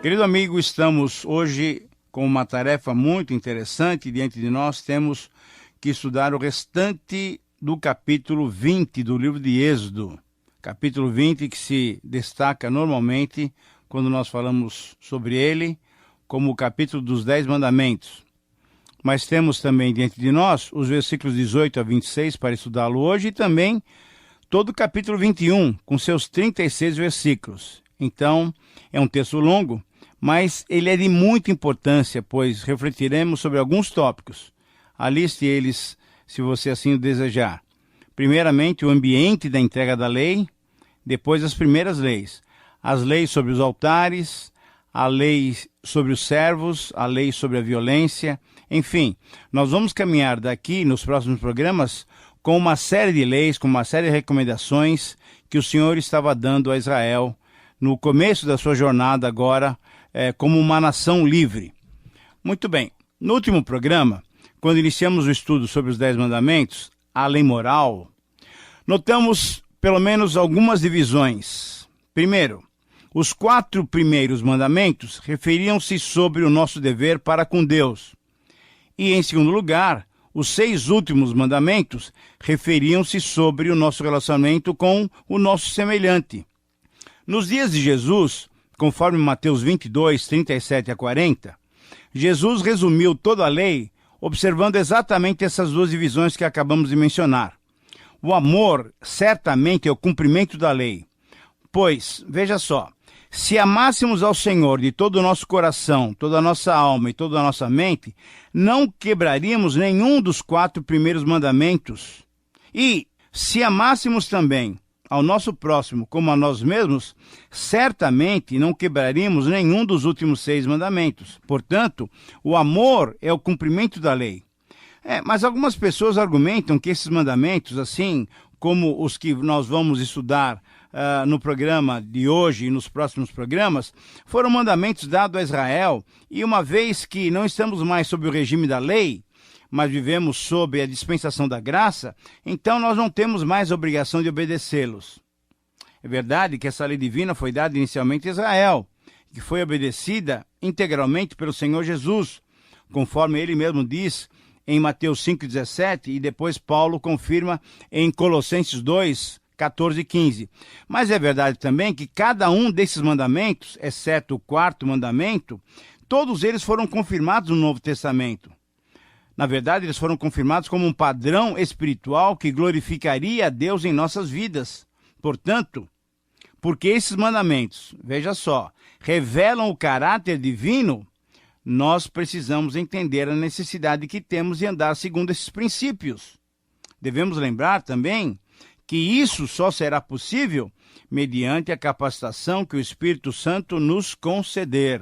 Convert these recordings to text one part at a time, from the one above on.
Querido amigo, estamos hoje com uma tarefa muito interessante. Diante de nós temos que estudar o restante do capítulo 20 do livro de Êxodo. Capítulo 20 que se destaca normalmente quando nós falamos sobre ele como o capítulo dos 10 mandamentos. Mas temos também diante de nós os versículos 18 a 26 para estudá-lo hoje e também todo o capítulo 21 com seus 36 versículos. Então, é um texto longo, mas ele é de muita importância, pois refletiremos sobre alguns tópicos. Aliste eles, se você assim o desejar. Primeiramente, o ambiente da entrega da lei, depois as primeiras leis. As leis sobre os altares, a lei sobre os servos, a lei sobre a violência. Enfim, nós vamos caminhar daqui nos próximos programas com uma série de leis, com uma série de recomendações que o Senhor estava dando a Israel no começo da sua jornada agora, como uma nação livre. Muito bem, no último programa, quando iniciamos o estudo sobre os 10 mandamentos, a lei moral, notamos pelo menos algumas divisões. Primeiro, os 4 primeiros mandamentos referiam-se sobre o nosso dever para com Deus. E, em segundo lugar, os 6 últimos mandamentos referiam-se sobre o nosso relacionamento com o nosso semelhante. Nos dias de Jesus, conforme Mateus 22, 37 a 40, Jesus resumiu toda a lei observando exatamente essas 2 divisões que acabamos de mencionar. O amor certamente é o cumprimento da lei, pois, veja só, se amássemos ao Senhor de todo o nosso coração, toda a nossa alma e toda a nossa mente, não quebraríamos nenhum dos 4 primeiros mandamentos. E, se amássemos também ao nosso próximo como a nós mesmos, certamente não quebraríamos nenhum dos últimos 6 mandamentos. Portanto, o amor é o cumprimento da lei. Mas algumas pessoas argumentam que esses mandamentos, assim como os que nós vamos estudar no programa de hoje e nos próximos programas, foram mandamentos dados a Israel, e uma vez que não estamos mais sob o regime da lei, mas vivemos sob a dispensação da graça, então nós não temos mais a obrigação de obedecê-los. É verdade que essa lei divina foi dada inicialmente a Israel, que foi obedecida integralmente pelo Senhor Jesus, conforme ele mesmo diz em Mateus 5,17, e depois Paulo confirma em Colossenses 2, 14 e 15. Mas é verdade também que cada um desses mandamentos, exceto o 4º mandamento, todos eles foram confirmados no Novo Testamento. Na verdade, eles foram confirmados como um padrão espiritual que glorificaria a Deus em nossas vidas. Portanto, porque esses mandamentos, veja só, revelam o caráter divino, nós precisamos entender a necessidade que temos de andar segundo esses princípios. Devemos lembrar também que isso só será possível mediante a capacitação que o Espírito Santo nos conceder.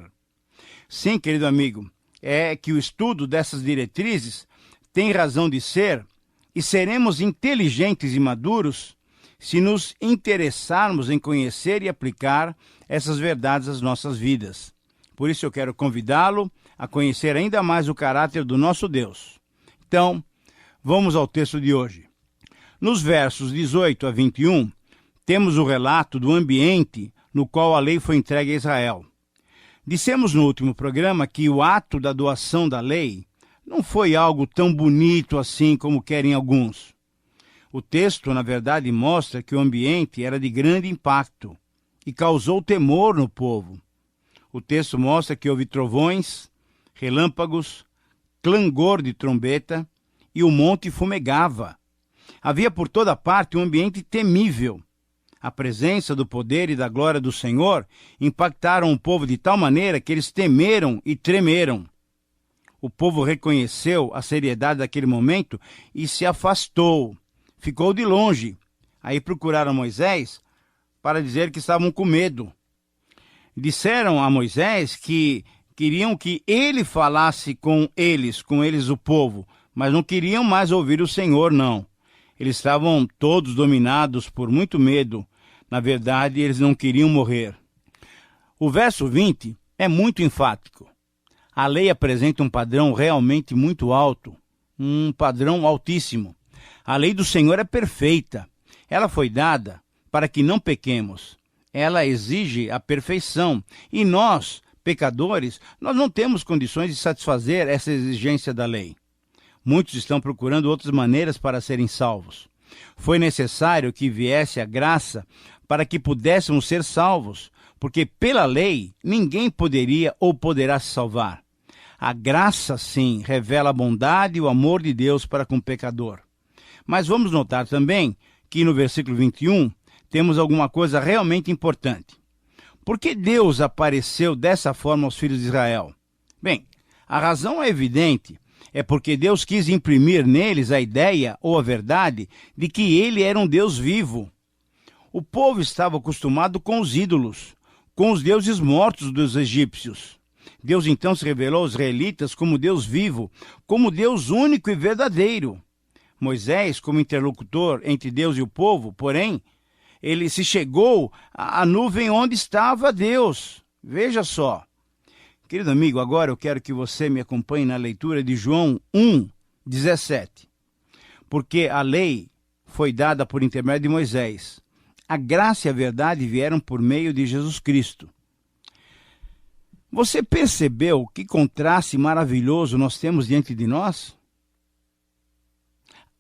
Sim, querido amigo, é que o estudo dessas diretrizes tem razão de ser e seremos inteligentes e maduros se nos interessarmos em conhecer e aplicar essas verdades às nossas vidas. Por isso eu quero convidá-lo a conhecer ainda mais o caráter do nosso Deus. Então, vamos ao texto de hoje. Nos versos 18 a 21, temos o relato do ambiente no qual a lei foi entregue a Israel. Dissemos no último programa que o ato da doação da lei não foi algo tão bonito assim como querem alguns. O texto, na verdade, mostra que o ambiente era de grande impacto e causou temor no povo. O texto mostra que houve trovões, relâmpagos, clangor de trombeta e o monte fumegava. Havia por toda parte um ambiente temível. A presença do poder e da glória do Senhor impactaram o povo de tal maneira que eles temeram e tremeram. O povo reconheceu a seriedade daquele momento e se afastou, ficou de longe. Aí procuraram Moisés para dizer que estavam com medo. Disseram a Moisés que queriam que ele falasse com eles o povo, mas não queriam mais ouvir o Senhor, não. Eles estavam todos dominados por muito medo. Na verdade, eles não queriam morrer. O verso 20 é muito enfático. A lei apresenta um padrão realmente muito alto, um padrão altíssimo. A lei do Senhor é perfeita. Ela foi dada para que não pequemos. Ela exige a perfeição e nós pecadores, nós não temos condições de satisfazer essa exigência da lei. Muitos estão procurando outras maneiras para serem salvos. Foi necessário que viesse a graça para que pudéssemos ser salvos, porque pela lei ninguém poderia ou poderá se salvar. A graça, sim, revela a bondade e o amor de Deus para com o pecador. Mas vamos notar também que no versículo 21 temos alguma coisa realmente importante. Por que Deus apareceu dessa forma aos filhos de Israel? Bem, a razão é evidente. É porque Deus quis imprimir neles a ideia ou a verdade de que ele era um Deus vivo. O povo estava acostumado com os ídolos, com os deuses mortos dos egípcios. Deus então se revelou aos israelitas como Deus vivo, como Deus único e verdadeiro. Moisés, como interlocutor entre Deus e o povo, porém, ele se chegou à nuvem onde estava Deus. Veja só. Querido amigo, agora eu quero que você me acompanhe na leitura de João 1:17. Porque a lei foi dada por intermédio de Moisés. A graça e a verdade vieram por meio de Jesus Cristo. Você percebeu que contraste maravilhoso nós temos diante de nós?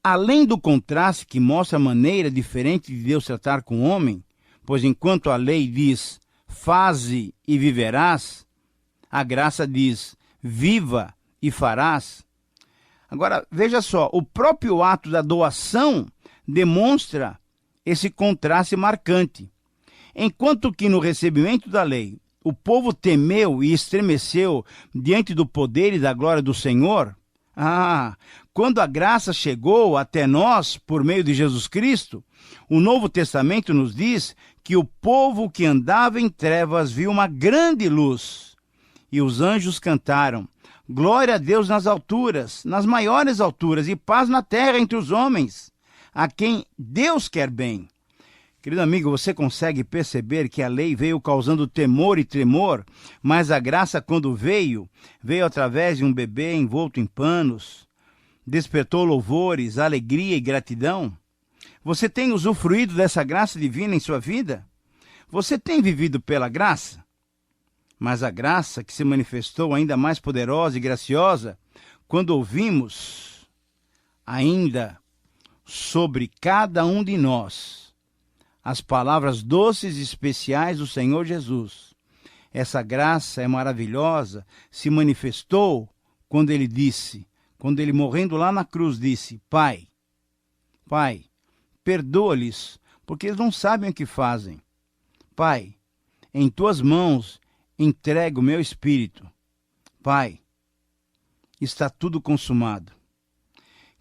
Além do contraste que mostra a maneira diferente de Deus tratar com o homem, pois enquanto a lei diz, faze e viverás, a graça diz, viva e farás. Agora, veja só, o próprio ato da doação demonstra esse contraste marcante. Enquanto que no recebimento da lei, o povo temeu e estremeceu diante do poder e da glória do Senhor, quando a graça chegou até nós por meio de Jesus Cristo, o Novo Testamento nos diz que o povo que andava em trevas viu uma grande luz. E os anjos cantaram, glória a Deus nas alturas, nas maiores alturas, e paz na terra entre os homens, a quem Deus quer bem. Querido amigo, você consegue perceber que a lei veio causando temor e tremor, mas a graça, quando veio através de um bebê envolto em panos, despertou louvores, alegria e gratidão? Você tem usufruído dessa graça divina em sua vida? Você tem vivido pela graça? Mas a graça que se manifestou ainda mais poderosa e graciosa, quando ouvimos ainda sobre cada um de nós as palavras doces e especiais do Senhor Jesus. Essa graça é maravilhosa, se manifestou quando ele morrendo lá na cruz, disse, Pai, perdoa-lhes, porque eles não sabem o que fazem. Pai, em tuas mãos entrego o meu espírito. Pai, está tudo consumado.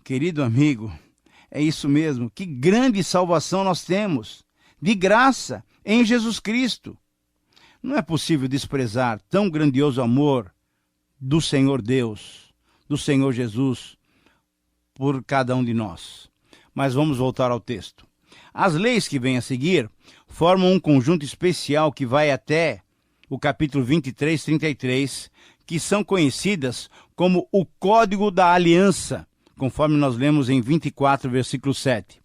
Querido amigo, é isso mesmo, que grande salvação nós temos, de graça, em Jesus Cristo. Não é possível desprezar tão grandioso amor do Senhor Deus, do Senhor Jesus, por cada um de nós. Mas vamos voltar ao texto. As leis que vêm a seguir formam um conjunto especial que vai até o capítulo 23, 33, que são conhecidas como o Código da Aliança, conforme nós lemos em 24, versículo 7.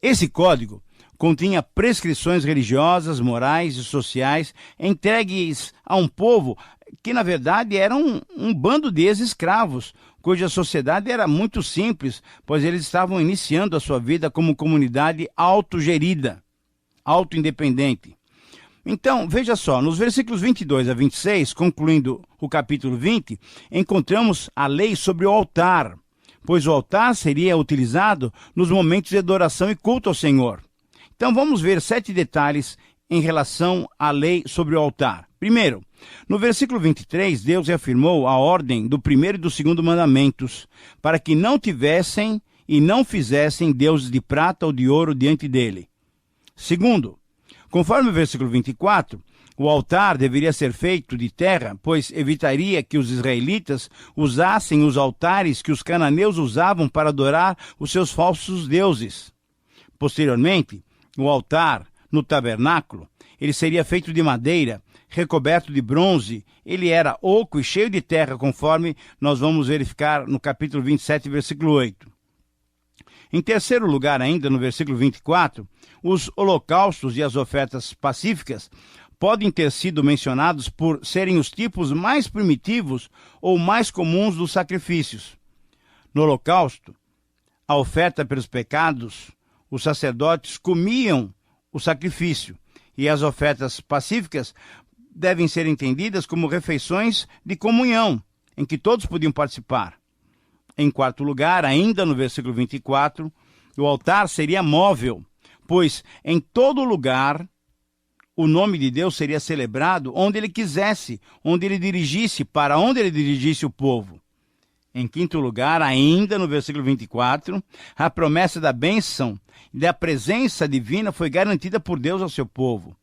Esse código continha prescrições religiosas, morais e sociais entregues a um povo que, na verdade, era um bando de ex-escravos, cuja sociedade era muito simples, pois eles estavam iniciando a sua vida como comunidade autogerida, autoindependente. Então, veja só, nos versículos 22 a 26, concluindo o capítulo 20, encontramos a lei sobre o altar, pois o altar seria utilizado nos momentos de adoração e culto ao Senhor. Então, vamos ver 7 detalhes em relação à lei sobre o altar. Primeiro, no versículo 23, Deus reafirmou a ordem do primeiro e do segundo mandamentos, para que não tivessem e não fizessem deuses de prata ou de ouro diante dele. Segundo, conforme o versículo 24, o altar deveria ser feito de terra, pois evitaria que os israelitas usassem os altares que os cananeus usavam para adorar os seus falsos deuses. Posteriormente, o altar no tabernáculo, ele seria feito de madeira, recoberto de bronze, ele era oco e cheio de terra, conforme nós vamos verificar no capítulo 27, versículo 8. Em terceiro lugar, ainda no versículo 24, os holocaustos e as ofertas pacíficas podem ter sido mencionados por serem os tipos mais primitivos ou mais comuns dos sacrifícios. No holocausto, a oferta pelos pecados, os sacerdotes comiam o sacrifício, e as ofertas pacíficas devem ser entendidas como refeições de comunhão, em que todos podiam participar. Em quarto lugar, ainda no versículo 24, o altar seria móvel, pois em todo lugar o nome de Deus seria celebrado onde ele quisesse, onde ele dirigisse, para onde ele dirigisse o povo. Em quinto lugar, ainda no versículo 24, a promessa da bênção e da presença divina foi garantida por Deus ao seu povo.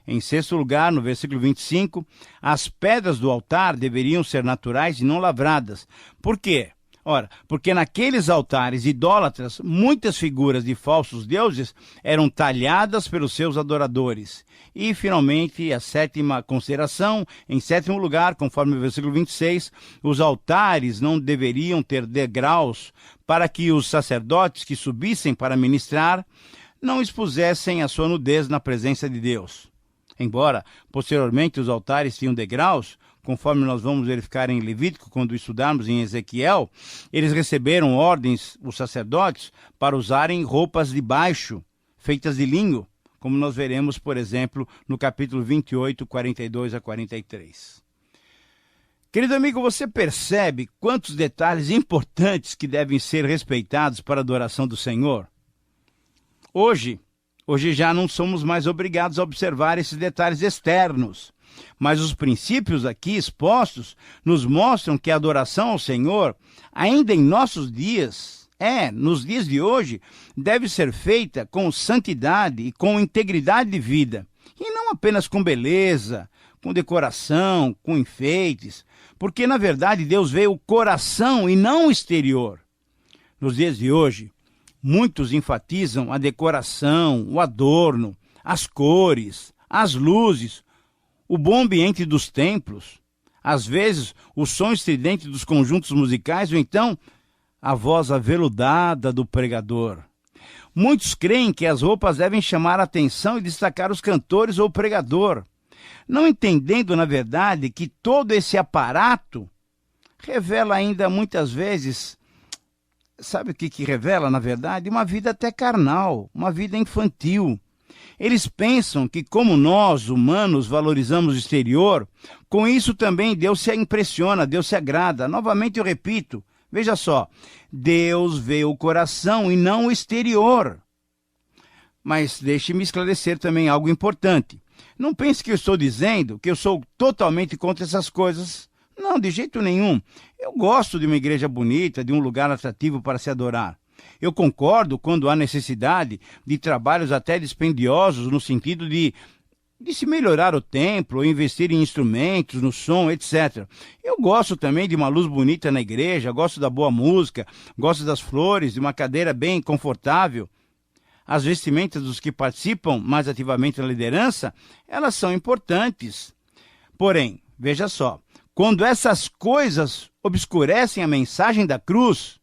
Em sexto lugar, no versículo 25, as pedras do altar deveriam ser naturais e não lavradas. Por quê? Ora, porque naqueles altares idólatras, muitas figuras de falsos deuses eram talhadas pelos seus adoradores. E, finalmente, a sétima consideração, em sétimo lugar, conforme o versículo 26, os altares não deveriam ter degraus para que os sacerdotes que subissem para ministrar não expusessem a sua nudez na presença de Deus. Embora, posteriormente, os altares tinham degraus, conforme nós vamos verificar em Levítico, quando estudarmos em Ezequiel, eles receberam ordens, os sacerdotes, para usarem roupas de baixo, feitas de linho, como nós veremos, por exemplo, no capítulo 28, 42 a 43. Querido amigo, você percebe quantos detalhes importantes que devem ser respeitados para a adoração do Senhor? Hoje já não somos mais obrigados a observar esses detalhes externos, mas os princípios aqui expostos nos mostram que a adoração ao Senhor, ainda em nossos dias, nos dias de hoje, deve ser feita com santidade e com integridade de vida, e não apenas com beleza, com decoração, com enfeites, porque na verdade Deus vê o coração e não o exterior. Nos dias de hoje, muitos enfatizam a decoração, o adorno, as cores, as luzes, o bom ambiente dos templos, às vezes o som estridente dos conjuntos musicais ou então a voz aveludada do pregador. Muitos creem que as roupas devem chamar a atenção e destacar os cantores ou o pregador, não entendendo, na verdade, que todo esse aparato revela ainda muitas vezes, sabe o que revela, na verdade? Uma vida até carnal, uma vida infantil. Eles pensam que, como nós, humanos, valorizamos o exterior, com isso também Deus se impressiona, Deus se agrada. Novamente eu repito, veja só, Deus vê o coração e não o exterior. Mas deixe-me esclarecer também algo importante. Não pense que eu estou dizendo que eu sou totalmente contra essas coisas. Não, de jeito nenhum. Eu gosto de uma igreja bonita, de um lugar atrativo para se adorar. Eu concordo quando há necessidade de trabalhos até dispendiosos no sentido de se melhorar o templo, investir em instrumentos, no som, etc. Eu gosto também de uma luz bonita na igreja, gosto da boa música, gosto das flores, de uma cadeira bem confortável. As vestimentas dos que participam mais ativamente na liderança, elas são importantes. Porém, veja só, quando essas coisas obscurecem a mensagem da cruz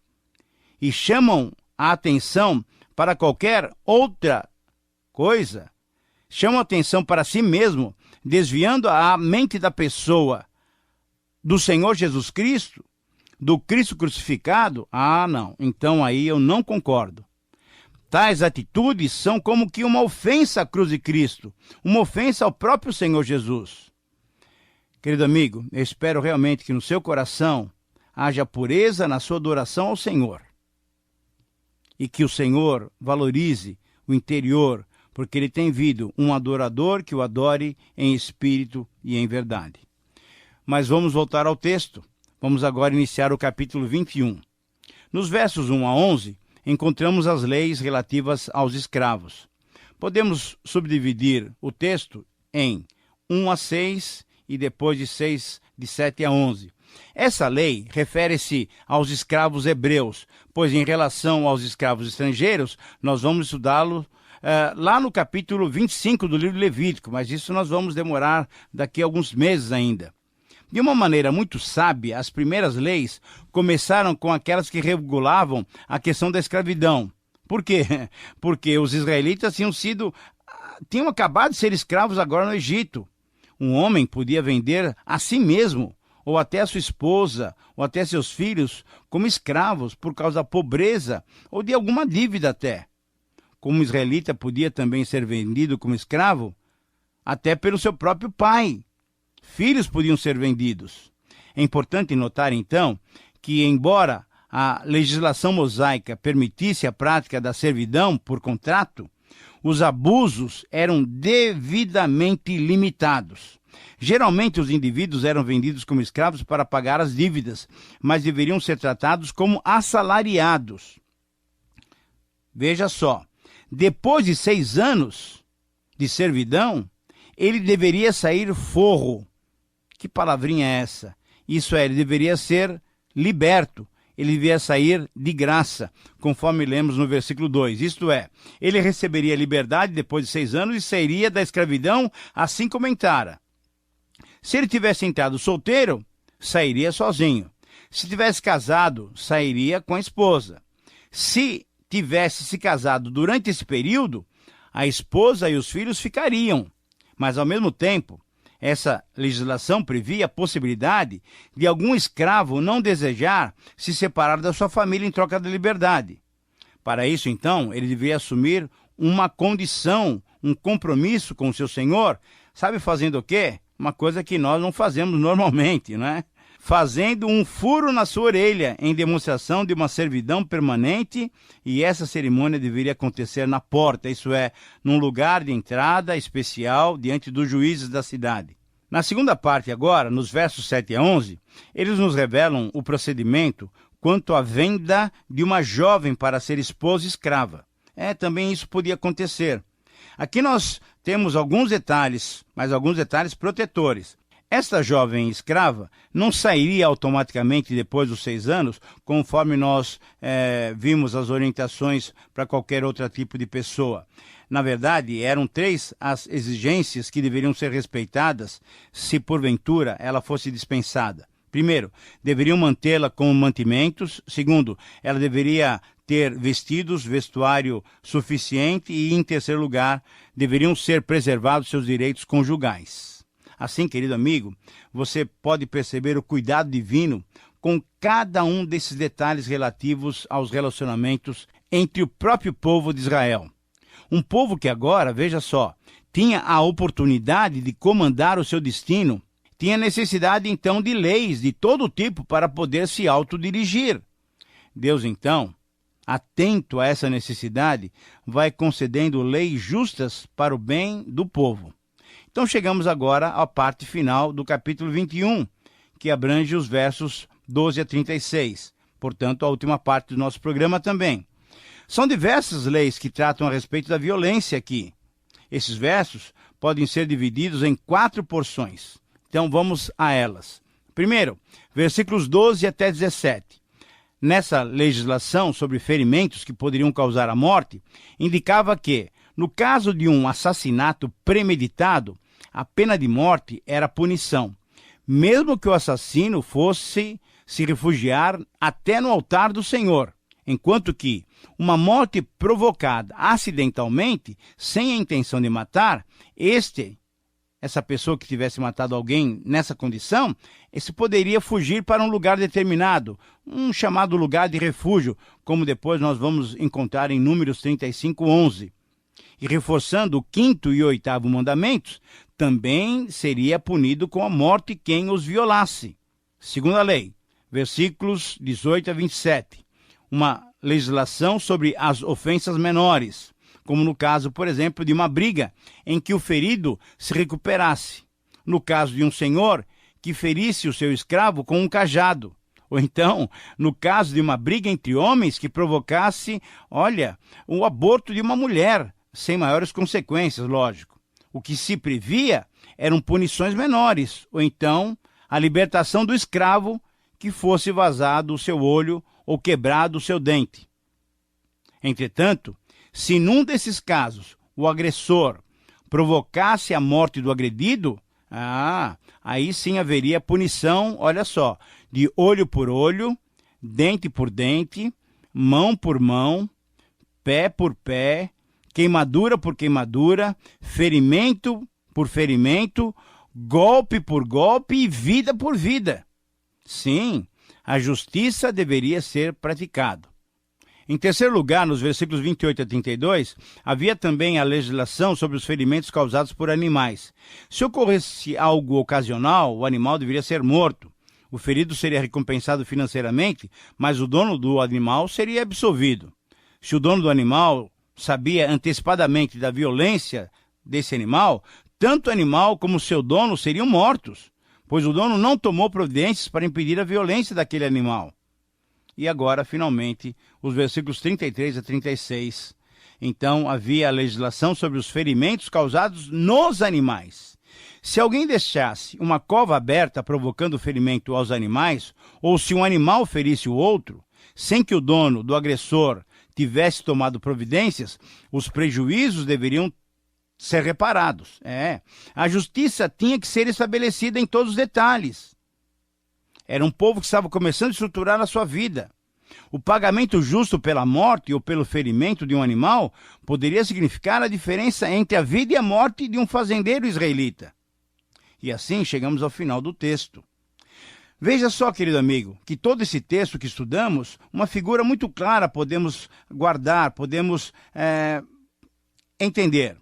e chamam a atenção para qualquer outra coisa, chamam a atenção para si mesmo, desviando a mente da pessoa do Senhor Jesus Cristo, do Cristo crucificado, não, então aí eu não concordo. Tais atitudes são como que uma ofensa à cruz de Cristo, uma ofensa ao próprio Senhor Jesus. Querido amigo, eu espero realmente que no seu coração haja pureza na sua adoração ao Senhor. E que o Senhor valorize o interior, porque Ele tem vindo um adorador que o adore em espírito e em verdade. Mas vamos voltar ao texto. Vamos agora iniciar o capítulo 21. Nos versos 1 a 11, encontramos as leis relativas aos escravos. Podemos subdividir o texto em 1 a 6 e depois de 7 a 11. Essa lei refere-se aos escravos hebreus, pois em relação aos escravos estrangeiros, nós vamos estudá-lo lá no capítulo 25 do livro de Levítico, mas isso nós vamos demorar daqui a alguns meses ainda. De uma maneira muito sábia, as primeiras leis começaram com aquelas que regulavam a questão da escravidão. Por quê? Porque os israelitas tinham sido tinham acabado de ser escravos agora no Egito. Um homem podia vender a si mesmo, ou até a sua esposa, ou até seus filhos, como escravos por causa da pobreza ou de alguma dívida até. Como o israelita podia também ser vendido como escravo, até pelo seu próprio pai. Filhos podiam ser vendidos. É importante notar, então, que, embora a legislação mosaica permitisse a prática da servidão por contrato, os abusos eram devidamente limitados. Geralmente, os indivíduos eram vendidos como escravos para pagar as dívidas, mas deveriam ser tratados como assalariados. Veja só, depois de 6 anos de servidão, ele deveria sair forro. Que palavrinha é essa? Isso é, ele deveria ser liberto. Ele devia sair de graça, conforme lemos no versículo 2. Isto é, ele receberia liberdade depois de 6 anos e sairia da escravidão, assim como entrara. Se ele tivesse entrado solteiro, sairia sozinho. Se tivesse casado, sairia com a esposa. Se tivesse se casado durante esse período, a esposa e os filhos ficariam. Mas, ao mesmo tempo, essa legislação previa a possibilidade de algum escravo não desejar se separar da sua família em troca da liberdade. Para isso, então, ele devia assumir uma condição, um compromisso com o seu senhor. Sabe fazendo o quê? Uma coisa que nós não fazemos normalmente, não é? Fazendo um furo na sua orelha, em demonstração de uma servidão permanente, e essa cerimônia deveria acontecer na porta, isso é, num lugar de entrada especial diante dos juízes da cidade. Na segunda parte agora, nos versos 7 a 11, eles nos revelam o procedimento quanto à venda de uma jovem para ser esposa escrava. Também isso podia acontecer. Aqui nós temos alguns detalhes, mas alguns detalhes protetores. Esta jovem escrava não sairia automaticamente depois dos 6 anos, conforme nós vimos as orientações para qualquer outro tipo de pessoa. Na verdade, eram 3 as exigências que deveriam ser respeitadas se, porventura, ela fosse dispensada. Primeiro, deveriam mantê-la com mantimentos. Segundo, ela deveria ter vestidos, vestuário suficiente. E, em terceiro lugar, deveriam ser preservados seus direitos conjugais. Assim, querido amigo, você pode perceber o cuidado divino com cada um desses detalhes relativos aos relacionamentos entre o próprio povo de Israel. Um povo que agora, veja só, tinha a oportunidade de comandar o seu destino, tinha necessidade então de leis de todo tipo para poder se autodirigir. Deus então, atento a essa necessidade, vai concedendo leis justas para o bem do povo. Então chegamos agora à parte final do capítulo 21, que abrange os versos 12 a 36. Portanto, a última parte do nosso programa também. São diversas leis que tratam a respeito da violência aqui. Esses versos podem ser divididos em 4 porções. Então vamos a elas. Primeiro, versículos 12 até 17. Nessa legislação sobre ferimentos que poderiam causar a morte, indicava que, no caso de um assassinato premeditado, a pena de morte era a punição, mesmo que o assassino fosse se refugiar até no altar do Senhor, enquanto que uma morte provocada acidentalmente, sem a intenção de matar, essa pessoa que tivesse matado alguém nessa condição, esse poderia fugir para um lugar determinado, um chamado lugar de refúgio, como depois nós vamos encontrar em Números 35:11. E reforçando o 5º e 8º mandamentos, também seria punido com a morte quem os violasse. Segunda lei, versículos 18 a 27. Uma legislação sobre as ofensas menores, como no caso, por exemplo, de uma briga em que o ferido se recuperasse. No caso de um senhor que ferisse o seu escravo com um cajado. Ou então, no caso de uma briga entre homens que provocasse, o aborto de uma mulher, sem maiores consequências, lógico. O que se previa eram punições menores, ou então a libertação do escravo que fosse vazado o seu olho ou quebrado o seu dente. Entretanto, se num desses casos o agressor provocasse a morte do agredido, aí sim haveria punição, de olho por olho, dente por dente, mão por mão, pé por pé, queimadura por queimadura, ferimento por ferimento, golpe por golpe e vida por vida. Sim, a justiça deveria ser praticada. Em terceiro lugar, nos versículos 28 a 32, havia também a legislação sobre os ferimentos causados por animais. Se ocorresse algo ocasional, o animal deveria ser morto. O ferido seria recompensado financeiramente, mas o dono do animal seria absolvido. Se o dono do animal sabia antecipadamente da violência desse animal, tanto o animal como seu dono seriam mortos, pois o dono não tomou providências para impedir a violência daquele animal. E agora, finalmente, os versículos 33 a 36. Então, havia a legislação sobre os ferimentos causados nos animais. Se alguém deixasse uma cova aberta provocando ferimento aos animais, ou se um animal ferisse o outro, sem que o dono do agressor tivesse tomado providências, os prejuízos deveriam ser reparados. A justiça tinha que ser estabelecida em todos os detalhes. Era um povo que estava começando a estruturar a sua vida. O pagamento justo pela morte ou pelo ferimento de um animal poderia significar a diferença entre a vida e a morte de um fazendeiro israelita. E assim chegamos ao final do texto. Veja só, querido amigo, que todo esse texto que estudamos, uma figura muito clara podemos guardar, podemos entender.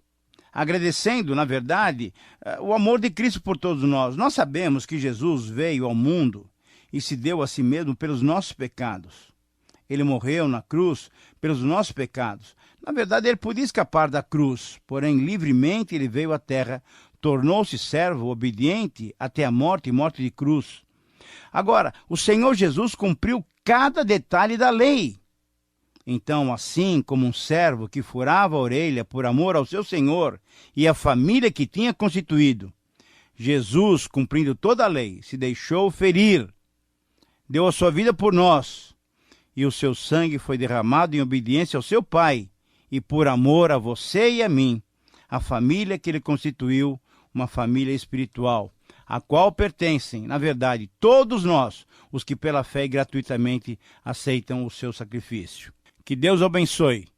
Agradecendo, na verdade, o amor de Cristo por todos nós. Nós sabemos que Jesus veio ao mundo e se deu a si mesmo pelos nossos pecados. Ele morreu na cruz pelos nossos pecados. Na verdade, ele podia escapar da cruz, porém, livremente ele veio à terra, tornou-se servo obediente até a morte e morte de cruz. Agora, o Senhor Jesus cumpriu cada detalhe da lei. Então, assim como um servo que furava a orelha por amor ao seu Senhor e à família que tinha constituído, Jesus, cumprindo toda a lei, se deixou ferir, deu a sua vida por nós, e o seu sangue foi derramado em obediência ao seu Pai, e por amor a você e a mim, a família que ele constituiu, uma família espiritual, a qual pertencem, na verdade, todos nós, os que pela fé gratuitamente aceitam o seu sacrifício. Que Deus abençoe